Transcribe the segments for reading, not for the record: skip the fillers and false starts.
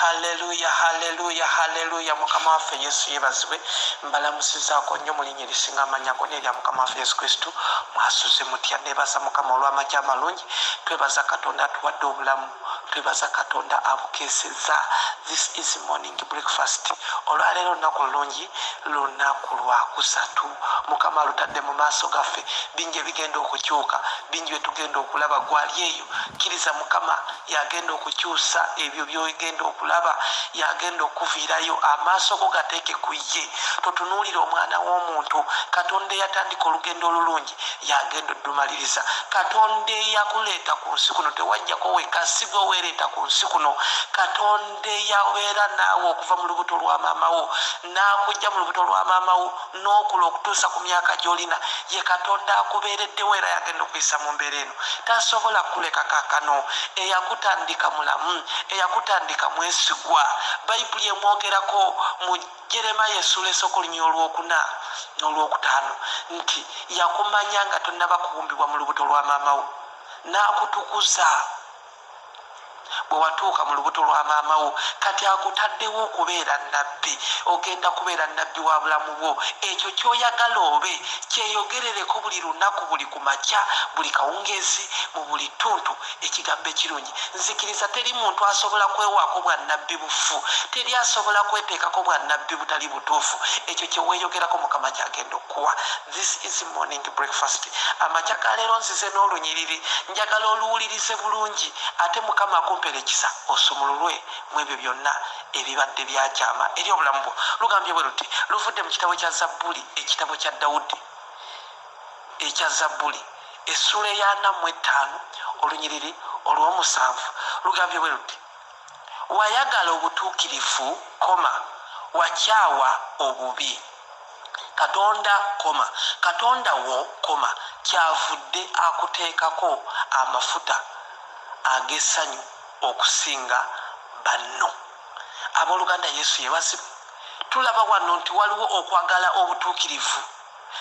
Haleluya, haleluya, haleluya. Mukama waffe Yesu yebazibwe. Mbalamusizaako nnyo mu linnya erisinga amannya gonna erya Mukama waffe Yesu Kristo. Mwasuze mutya. Neebaza Mukama olw'amakya amalungi. Twebaza Katonda atuwadde obulamu. Twebaza Katonda abukeesezza. This is morning breakfast. Olwaleero olunaku lulungi, lunaku lwakusatu. Mukama alutadde mu maaso gaffe. Bingi ebigenda okukyuka, bingi byetugenda okulaba. Gwali eyo kkiriza Mukama yagenda okukyusa ebyo byogenda okulaba, yagenda okuviirayo. Amaaso go gateeke ku ye, totunuulira omwana w'omuntu. Katonda eyatandika olugendo olulungi yagenda oddumaliriza. Katonda eyakuleeta ku nsi kuno tewajjako wekka, si gwe weereeta ku nsi kuno. Katonda eyabeera naawe okuva mu lubuto lwa maama wo n'akujja mu lubuto lwa maama wo n'okula okutuusa ku myaka gy'olina, ye Katonda akubeereddewo era yagenda okuyisa mu mbeera eno. Tasobola kuleka kaakano. Eyakutandika mulamu, eyakutandika mwesigwa. Bayibuli emwogerako mu Jeremiya essula esooka olunya olwokuna n'olwokutaano nti yakumanya nga tonnaba kubumbibwa mu lubuto lwa maama wo, n'akutukuza bwe watuuka mu lubuto lwa maama wo. Kati akutaddewo okubeera nnabbi, ogenda kubeera nnabbi wa bulamu bwo. Ekyo ky'oyagala obe kyeyogerereko buli lunaku, buli ku makya, buli kawungeezi, mu buli ttuntu. Ekigambo ekirungi, nzikiriza teri muntu asobola kwewaako bwa nnabbi bufu, teri asobola kweteekako bwa nnabbi butali butuufu. Ekyo kye weeyogerako Mukama kyagenda okuwa. This is morning breakfast. Amakya ga leero nzize n'olunyiriri, njagala oluwulirize bulungi, ate Mukama akumpeera ekisa osumululwe mu ebyo byonna ebibadde byakyama eri obulamu bwo. Lugambye bwe luti, luvudde mu kitabo kya Zabbuli, ekitabo kya Dawudi ekya Zabbuli essula eya 45 olunyiriri olw'omusanvu. Lugambye bwe luti, wayagala obutuukirivu, wakyawa obubi. Katonda wo, kyavudde akuteekako amafuta ag'essanyu okusinga banno. Abooluganda Yesu yebazibwe. Tulaba wano nti waliwo okwagala obutuukirivu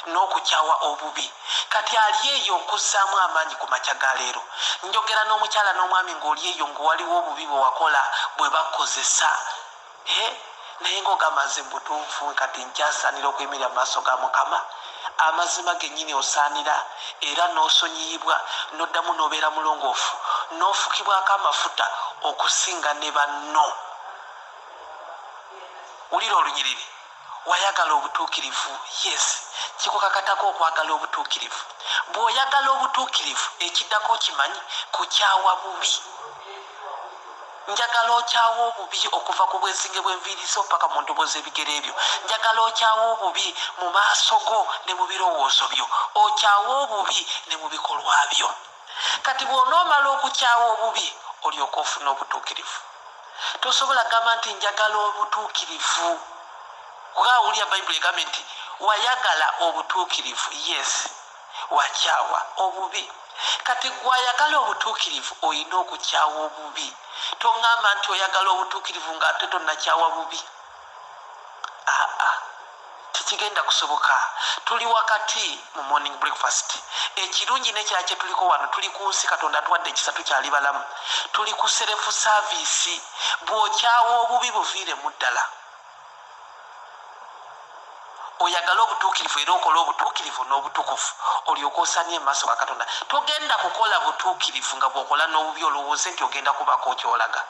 n'okukyawa obubi. Kati ali eyo okuzzaamu amaanyi ku makya ga leero. Njogera n'omukyala n'omwami ng'oli eyo ng'waliwo obubi bwe wakola bwe bakozesa. Naye ng'ogamaze mu butuufu kati nkyasaanira okuyimirira mu maaso ga Mukama. Amazima gennyini osaanira era n'osonyiyibwa n'oddamu n'obeera mulongoofu n'ofukibwako amafuta okusinga ne banno. Wulira olunyiriri, wayagala obutuukirivu. Yes, kikukakatako okwagala obutuukirivu. Bw'oyagala obutuukirivu ekiddako kimanyi kukyawa bubi. Njagala okyawa obubi okuva ku bwezinge bw'enviiriso paka mu ntobo z'ebigere ebyo. Njagala okyawa obubi mu maaso go ne mu birowoozo byo, okyawa obubi ne mu bikolwa byo. Kati bw'onoomala okukyawa obubi olyoka ofuna obutuukirivu. Tosobola gamba nti njagala obutuukirivu. Kugaawulira Bayibuli egambye nti wayagala obutuukirivu. Yes, wakyawa obubi. Kati gwayagala obutuukirivu olina okukyawa obubi. Tongamba nti oyagala obutuukirivu ng'ate tonnakyawa bubi. Tikigenda kusoboka. Tuli wakati mu morning breakfast. Ekirungi n'ekirala kye tuliko wano, tuli ku nsi Katonda atuwadde ekisa tukyali balamu. Tuli ku serefu saaviisi. Bw'okyawa obubi buviiremu ddala. Oyagala obutuukirivu era okola obutuukirivu n'obutukuvu olyoka osanye mu maaso ga Katonda. Togenda kukola butuukirivu nga bw'okola n'obubi olowooze nti ogenda kubako kyolaga.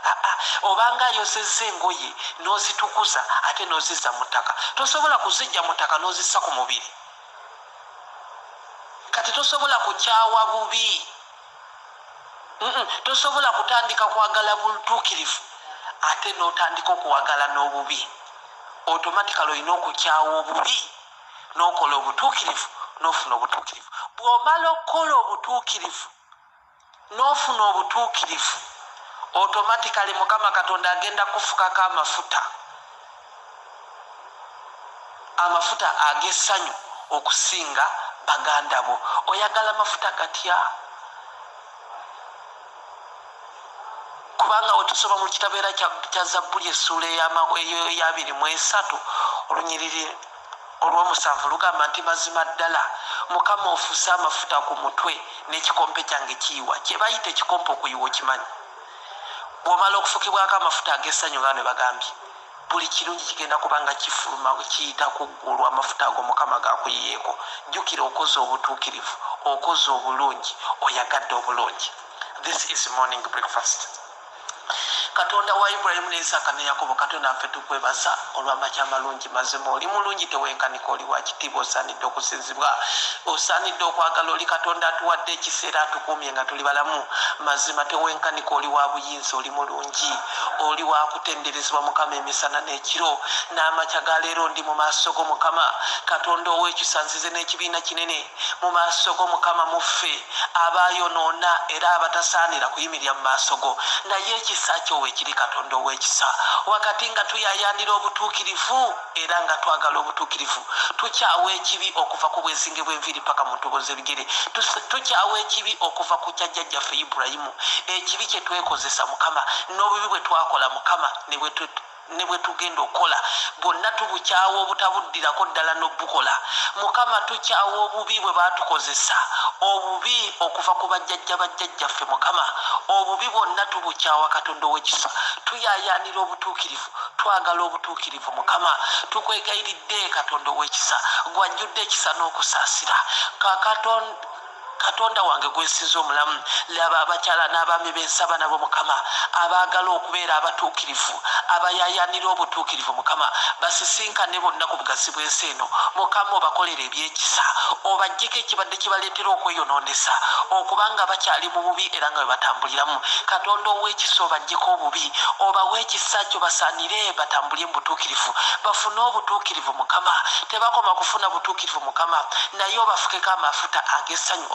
Obanga ayozezza engoye n'ozitukuza ate n'ozizza mu ttaka, tosobola kuzijja mu ttaka n'ozissa ku mubiri. Kati tosobola kukyawa bubi. Tosobola kutandika kwagala butuukirivu ate n'otandika okuwagala n'obubi. Automatically olina okukyawa obubi n'okola obutuukirivu n'ofuna obutuukirivu. Bw'omala okukola obutuukirivu n'ofuna obutuukirivu, automatically Mukama Katonda agenda kufukako amafuta ag'essanyu okusinga baganda bo. Oyagala amafuta gatya? Kubanga wetusoma mu kitabo era kya Zabbuli essula eya 23 olunyiriri olw'omusanvu lugamba nti mazima ddala Mukama ofuuse amafuta ku mutwe n'ekikompe kyange kiyiwa. Kye bayita ekikompe okuyiwa okimanyi. bw'omala okufukibwako amafuta ag'essanyu nga ne bagambye buli kirungi kigenda kubanga kifuluma kiyita ku ggulu amafuta ago mukama gakuyiyeeko jjukira okoze obutuukirivu okoze obulungi oyagadde obulungi. This is morning breakfast. Katonda wa Ibrahimu ne Isaaka ne Yakobo, Katonda ffe tukwebaza olw'amakya amalungi mazima. Oli mulungi tewenkanika, oli wa kitiibwa, osaanidde okusinzibwa, osaanidde okwagala. Oli Katonda atuwadde ekiseera, atukuumye nga tuli balamu. Mazima tewenkanika, oli wa buyinza, oli mulungi, oli wa kutenderezebwa Mukama emisana n'ekiro. N'amakya ga leero ndi mu maaso go Mukama Katonda ow'ekisa, nzize n'ekibiina kinene mu maaso go Mukama, muffe abaayonoona era abatasaanira kuyimirira mu maaso go, naye ekisa kyo wekiri Katonda ow'ekisa. Wakati nga tuyayaanira obutuukirivu era nga twagala obutuukirivu, tukyawa ekibi okuva ku bwezinge bw'enviiri paka mu ntobo z'ebigere. Tukyawa ekibi okuva ku kyajjajjaffe Ibulayimu, ekibi kye twekozesa Mukama n'obubi bwe twakola Mukama ne bwe tugenda okukola bwonna tubukyawa obutabuddirako ddala n'obukola Mukama. Tukyawa obubi bwe baatukozesa, obubi okuva ku bajjajjaffe Mukama, obubi bwonna tubukyawa Katonda ow'ekisa. Tuyayaanira obutuukirivu, twagala obutuukirivu Mukama. Tukwegayiridde Katonda ow'ekisa, gwajjudde ekisa n'okusaasira. Katonda wange gwesinza omulamu, laba abakyala n'abaami b'ensaba nabo Mukama abaagala okubeera abatuukirivu, abayayaanira obutuukirivu Mukama, basisinkane bonna ku bugazi bw'ensi eno Mukama, obakolera ebyekisa, obaggyeko ekibadde kibaleetera okweyonoonesa okubanga bakyali mu bubi era nga bwe batambuliramu. Katonda ow'ekisa, obaggyeko obubi, obawe ekisa kyo basaanire batambulire mu butuukirivu, bafune obutuukirivu Mukama. Tebakoma kufuna butuukirivu Mukama, naye obafukeko amafuta ag'essanyu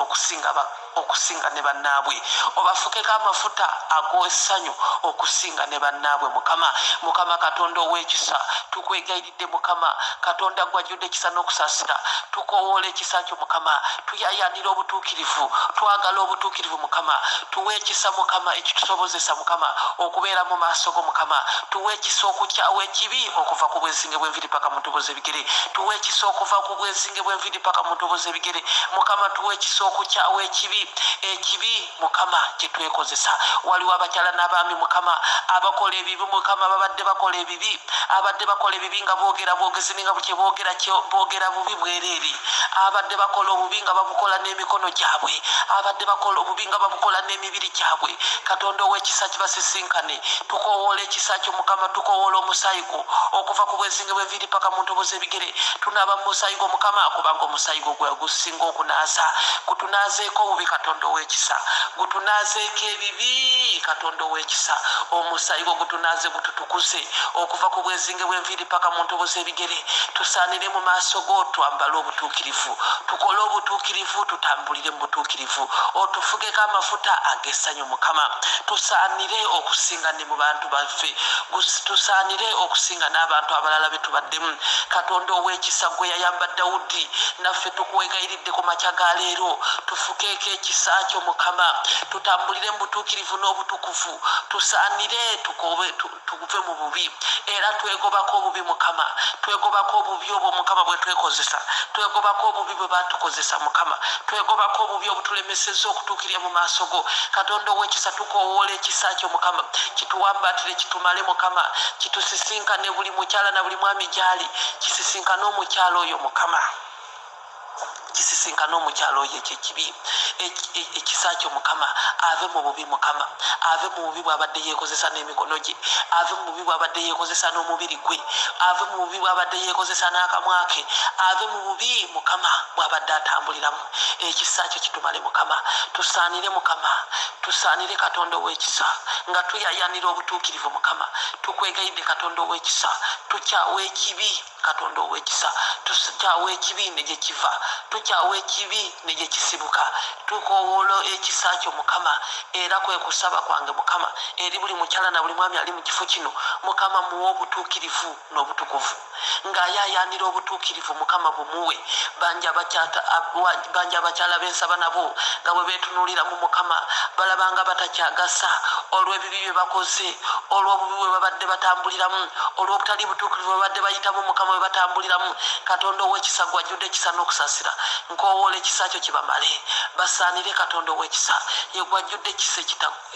okusinga ne bannaabwe, obafukeko amafuta ag'essanyu okusinga ne bannaabwe Mukama. Mukama Katonda ow'ekisa, tukwegayiridde Mukama Katonda gwajjudde ekisa n'okusaasira, tukowoola ekisa kyo Mukama. Tuyayaanira obutuukirivu, twagala obutuukirivu Mukama. Tuwe ekisa Mukama ekitusobozesa Mukama okubeera mu maaso go Mukama. Tuwe ekisa okukyawa ekibi okuva ku bwezinge bw'enviiri paka mu ntobo z'ebigere. Tuwe ekisa okuva ku bwezinge bw'enviiri paka mu ntobo z'ebigere Mukama. Tuwe ekisa okukyawa ekibi Mukama kye twekozesa. Waliwo abakyala n'abaami Mukama abakola ebibi Mukama, babadde bakola ebibi nga boogera bwogezi nga bukye boogera bubi bwereere, abadde bakola obubi nga babukola n'emikono gyabwe, abadde bakola obubi nga babukola n'emibiri gyabwe. Katonda ow'ekisa kibasisinkane, tukowoola ekisa kyo Mukama, tukowoola omusaayi gwo okuva ku bwezinge bw'enviiri paka mu ntobo z'ebigere. Tunaaba mu musaayi gwo Mukama, kubanga omusaayi gwo gwe gusinga okunaaza. Gutunaazeeko obubi Katonda ow'ekisa, gutunaazeeko ebibi Katonda ow'ekisa. Omusaayi gwo gutunaaze, gututukuze okuva ku bwezinge bw'enviiri paka mu ntobo z'ebigere. Tusaanire mu maaso go, twambale obutuukirivu, tukole obutuukirivu, tutambulire mu butuukirivu. Otufugeko amafuta ag'essanyu Mukama. Tusaanire okusinga ne mu bantu baffe, tusaanire okusinga n'abantu abalala be tubaddemu. Katonda ow'ekisa, gwe yayamba Dawudi, naffe tukwegayiridde ku makya ga leero, tufukeeko ekisa kyo Mukama. Tutambulire mu butuukirivu n'obutukuvu, tusaanire tuve mu bubi era twegobako obubi Mukama. Twegobako obubi obwo Mukama bwe twekozesa, twegobako obubi bwe baatukozesa Mukama, twegobako obubi obutulemesezza okutuukirira mu maaso go. Katonda ow'ekisa, tukowoola ekisa kyo Mukama, kituwambaatire, kitumale Mukama, kitusisinkane buli mukyala na buli mwami gyali, kisisinkane omukyala oyo Mukama, kisisinkane omukyalo oyo ekyekibi. Ekisa kyo Mukama ave mu bubi Mukama, ave mu bubi bw'abadde yeekozesa n'emikono gye, ave mu bubi bw'abadde yeekozesa n'omubiri gwe, ave mu bubi bw'abadde yeekozesa n'akamwa ke, ave mu bubi Mukama bw'abadde atambuliramu. Ekisa kyo kitumale Mukama. Tusaanire Mukama, tusaanire Katonda ow'ekisa nga tuyayaanira obutuukirivu Mukama. Tukwegayidde Katonda ow'ekisa, tukyawa ekibi Katonda ow'ekisa, tukyawa ekibi ne gye kiva, tukyawa ekibi ne gye kisibuka. Tukowoola ekisa kyo Mukama, era kwe kusaba kwange Mukama eri buli mukyala na buli mwami ali mu kifo kino Mukama, muwe obutuukirivu n'obutukuvu, ng'ayayaanira obutuukirivu Mukama bumuwe. Banja abakyala b'ensaba nabo nga bwe beetunuuliramu Mukama, balabanga batakyagasa olw'ebibi bye bakoze, olw'obubi bwe babadde batambuliramu, olw'obutali butuukirivu bwe babadde bayitamu Mukama we batambuliramu. Katonda ow'ekisa gwajjudde ekisa n'okusasira, nkowoola ekisa kyo kibamale, basaanire Katonda ow'ekisa, ye gwajjudde ekisa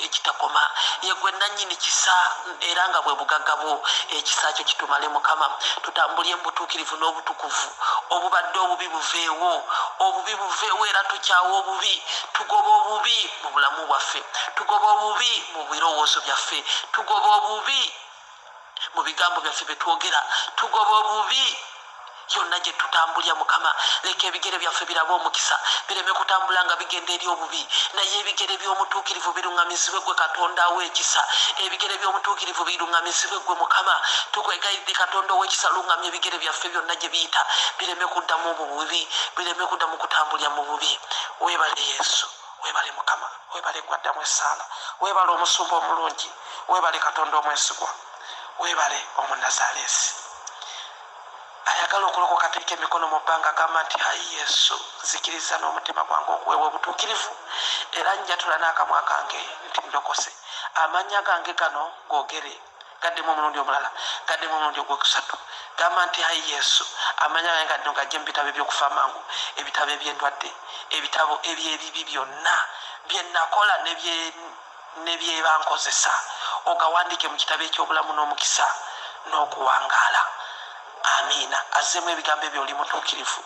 ekitakoma, ye gwe nannyini kisa era nga bwe bugagga bwo, ekisa kyo kitumale Mukama. Tutambulye mu butuukirivu n'obutukuvu, obubadde obubi buveewo, obubi buveewo era tukyawa obubi, tugoba obubi mu bulamu bwaffe, tugoba obubi mu birowoozo byaffe, tugoba obubi mu bigambo byaffe bye twogera, tugoba obubi yonna gye tutambulya Mukama. Leka ebigere byaffe birabe omukisa, bireme kutambula nga bigenda eri obubi, naye ebigere by'omutuukirivu biruŋŋamizibwe gwe Katonda ow'ekisa, ebigere by'omutuukirivu biruŋŋamizibwe gwe Mukama. Tukwegayidde Katonda ow'ekisa, luŋŋamya ebigere byaffe byonna gye biyita, bireme kuddamu mu bubi, bireme kuddamu kutambulya mu bubi. Weebale Yesu, weebale Mukama, weebale gwaddamu essaala, weebale omusumba omulungi, weebale Katonda omwesigwa, weebale Omunnazaaleesi ayagala okulokoka. Teeka emikono mu bbanga, agamba nti ayi Yesu, nzikiriza n'omutima gwange okuweebwa obutuukirivu, era njatula n'akamwa kange nti ndokose. Amannya gange gano googere, gaddemu omulundi omulala, gaddemu omulundi ogwokusatu. Gamba nti ayi Yesu, amannya gange gano gajje mu bitabo eby'okufa amangu, ebitabo eby'endwadde, ebitabo eby'ebibi byonna bye nakola ne bye bankozesa, ogawandiike mu kitabo eky'obulamu n'omukisa n'okuwangaala. Amiina. Azzeemu ebigambo ebyo, oli mutuukirivu,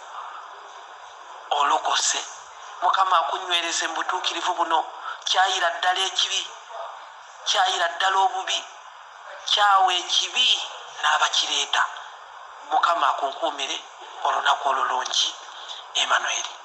olokose. Mukama akunywereze mu butuukirivu buno, kyayira ddala ekibi, kyayira ddala obubi, kyawa ekibi n'abakireeta. Mukama akunkuumire olunaku olulungi. Emmanuel.